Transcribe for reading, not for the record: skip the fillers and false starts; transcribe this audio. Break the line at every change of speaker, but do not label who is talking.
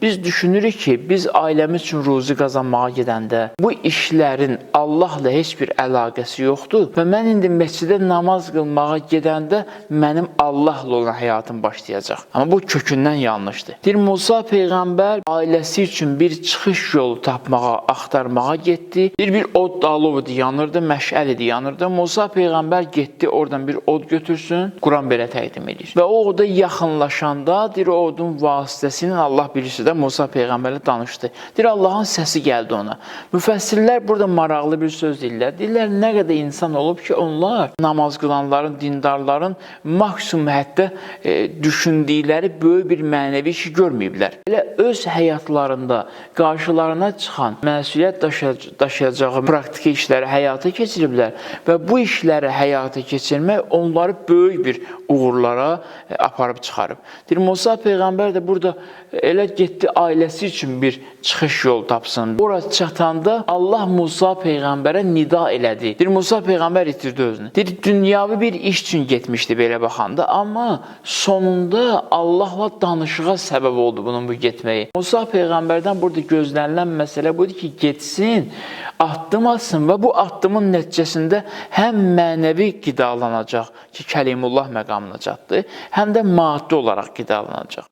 Biz düşünürük ki, biz ailəmiz üçün ruzi qazanmağa gedəndə bu işlərin Allahla heç bir əlaqəsi yoxdur və mən indi məscidə namaz qılmağa gedəndə mənim Allahla olan həyatım başlayacaq. Amma bu kökündən yanlışdır. Deyir, Musa Peyğəmbər ailəsi üçün bir çıxış yolu tapmağa, axtarmağa getdi. Bir od dalov idi, yanırdı, məşəl idi, yanırdı. Musa Peyğəmbər getdi, oradan bir od götürsün. Quran belə təqdim edir. Və o oda yaxınlaşanda, deyir, o odun vasitəsilə Allah bilirsə də Musa Peyğəmbərlə danışdı. Deyir, Allahın səsi gəldi ona. Müfəssirlər burada maraqlı bir söz deyirlər. Deyirlər, nə qədər insan olub ki, onlar namaz qılanların, dindarların maksimum həddə düşündükləri böyük bir mənəvi işi görməyiblər. Elə öz həyatlarında qarşılarına çıxan məsuliyyət daşıyacağı praktiki işləri həyata keçiriblər və bu işləri həyata keçirmək onları böyük bir uğurlara aparıb çıxarıb. Deyir, Musa Peyğəmbər də burada elə getdi ailəsi üçün bir çıxış yolu tapsın. Orada çatanda Allah Musa Peyğəmbərə nida elədi. Deyir, Musa Peyğəmbər itirdi özünü. Deyir, dünyavi bir iş üçün getmişdi belə baxanda, amma sonunda Allahla danışığa səbəb oldu bunun bu getməyi. Musa Peyğəmbərdən burada gözlənilən məsələ budur ki, getsin, addım atsın və bu addımın nəticəsində həm mənəvi qidalanacaq ki, Kəlimullah məqamına çatdı, həm də maddi olaraq qidalanacaq.